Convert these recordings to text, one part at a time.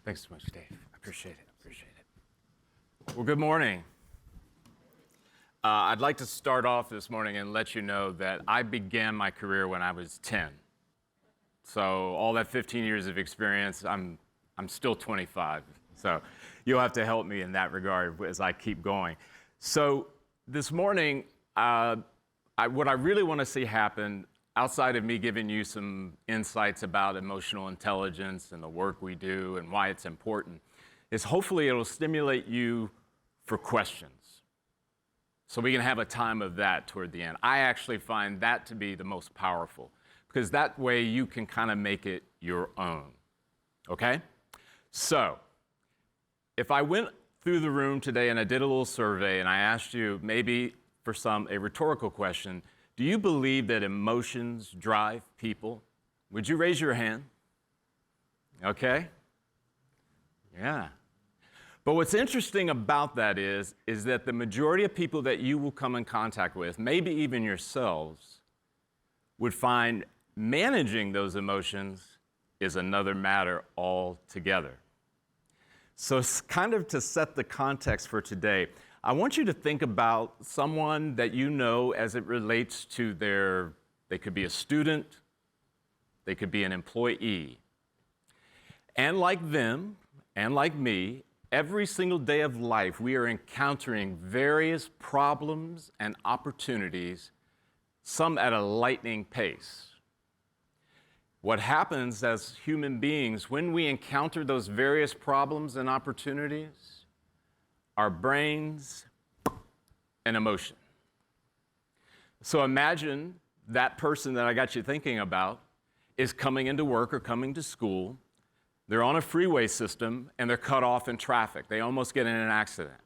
Thanks so much, Dave. I appreciate it. Well, good morning. I'd like to start off this morning and let you know that I began my career when I was 10. So all that 15 years of experience, I'm still 25. So you'll have to help me in that regard as I keep going. So this morning, what I really want to see happen, outside of me giving you some insights about emotional intelligence and the work we do and why it's important, is hopefully it'll stimulate you for questions. So we can have a time of that toward the end. I actually find that to be the most powerful, because that way you can kind of make it your own, okay? So if I went through the room today and I did a little survey and I asked you maybe for a rhetorical question, do you believe that emotions drive people? Would you raise your hand? Okay. Yeah. But what's interesting about that is that the majority of people that you will come in contact with, maybe even yourselves, would find managing those emotions is another matter altogether. So kind of to set the context for today, I want you to think about someone that you know as it relates to they could be a student, they could be an employee. And like them, and like me, every single day of life, we are encountering various problems and opportunities, some at a lightning pace. What happens as human beings when we encounter those various problems and opportunities? Our brains and emotion. So imagine that person that I got you thinking about is coming into work or coming to school. They're on a freeway system and they're cut off in traffic. They almost get in an accident.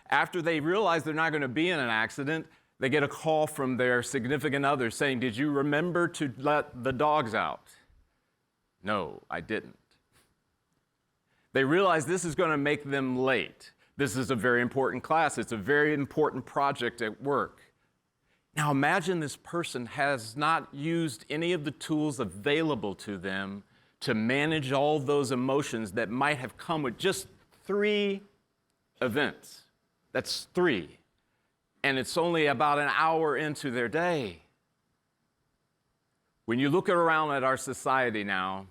After they realize they're not going to be in an accident, they get a call from their significant other saying, "Did you remember to let the dogs out?" "No, I didn't." They realize this is going to make them late. This is a very important class. It's a very important project at work. Now imagine this person has not used any of the tools available to them to manage all those emotions that might have come with just 3 events. That's 3. And it's only about an hour into their day. When you look around at our society now,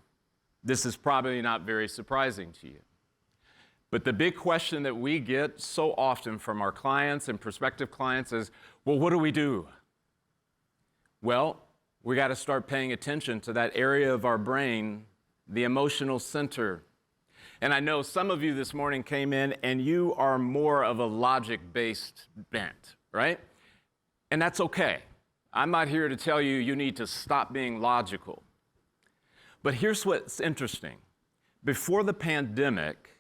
this is probably not very surprising to you. But the big question that we get so often from our clients and prospective clients is, well, what do we do? Well, we got to start paying attention to that area of our brain, the emotional center. And I know some of you this morning came in and you are more of a logic-based bent, right? And that's okay. I'm not here to tell you you need to stop being logical. But here's what's interesting. Before the pandemic,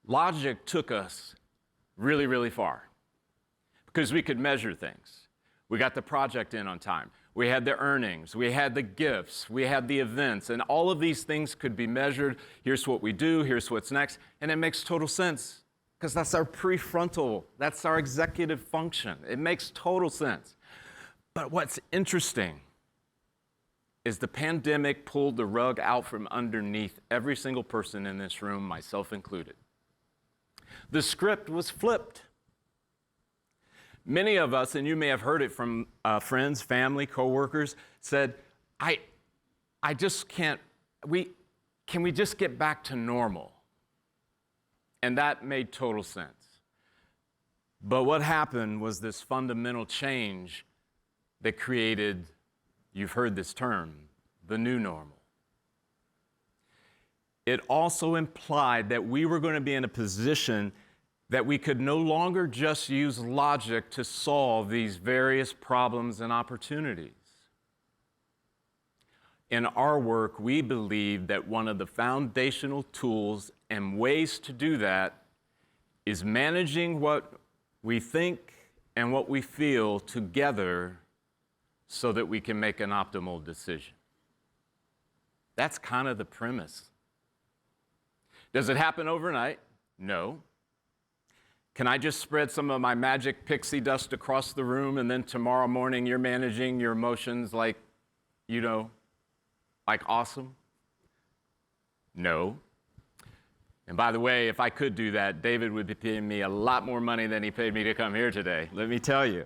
logic took us really, really far because we could measure things. We got the project in on time. We had the earnings. We had the gifts. We had the events. And all of these things could be measured. Here's what we do. Here's what's next. And it makes total sense because that's our prefrontal. That's our executive function. It makes total sense. But what's interesting is the pandemic pulled the rug out from underneath every single person in this room, myself included. The script was flipped. Many of us, and you may have heard it from friends, family, coworkers, said, I just can't, can we just get back to normal? And that made total sense. But what happened was this fundamental change that created, you've heard this term, the new normal. It also implied that we were going to be in a position that we could no longer just use logic to solve these various problems and opportunities. In our work, we believe that one of the foundational tools and ways to do that is managing what we think and what we feel together so that we can make an optimal decision. That's kind of the premise. Does it happen overnight? No. Can I just spread some of my magic pixie dust across the room and then tomorrow morning you're managing your emotions like, like awesome? No. And by the way, if I could do that, David would be paying me a lot more money than he paid me to come here today, let me tell you.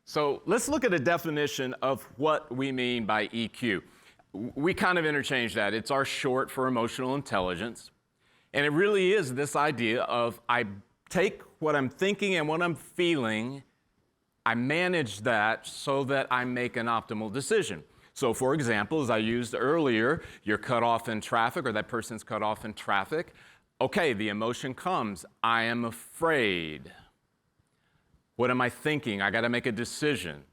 So let's look at a definition of what we mean by EQ. We kind of interchange that. It's our short for emotional intelligence. And it really is this idea of I take what I'm thinking and what I'm feeling, I manage that so that I make an optimal decision. So for example, as I used earlier, you're cut off in traffic or that person's cut off in traffic. Okay, the emotion comes, I am afraid. What am I thinking? I got to make a decision.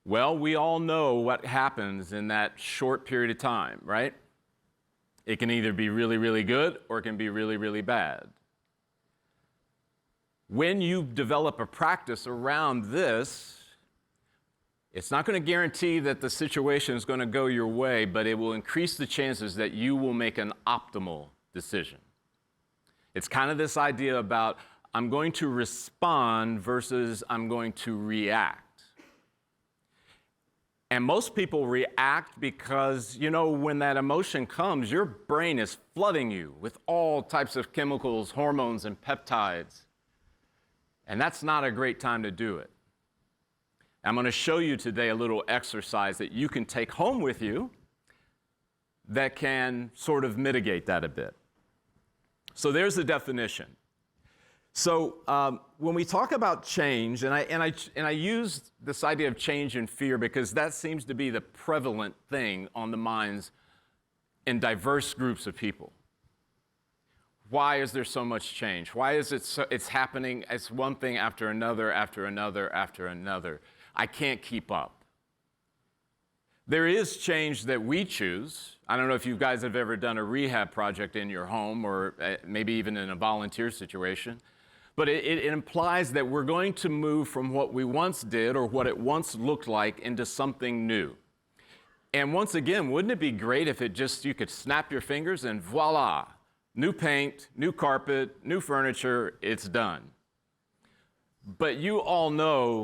Well, we all know what happens in that short period of time, right? It can either be really, really good or it can be really, really bad. When you develop a practice around this, it's not going to guarantee that the situation is going to go your way, but it will increase the chances that you will make an optimal decision. It's kind of this idea about I'm going to respond versus I'm going to react. And most people react because, when that emotion comes, your brain is flooding you with all types of chemicals, hormones, and peptides. And that's not a great time to do it. I'm going to show you today a little exercise that you can take home with you that can sort of mitigate that a bit. So there's the definition. So when we talk about change, and I use this idea of change and fear because that seems to be the prevalent thing on the minds in diverse groups of people. Why is there so much change? Why is it's happening? It's one thing after another, after another, after another. I can't keep up. There is change that we choose. I don't know if you guys have ever done a rehab project in your home or maybe even in a volunteer situation. But it implies that we're going to move from what we once did or what it once looked like into something new. And once again, wouldn't it be great if you could snap your fingers and voila, new paint, new carpet, new furniture, it's done. But you all know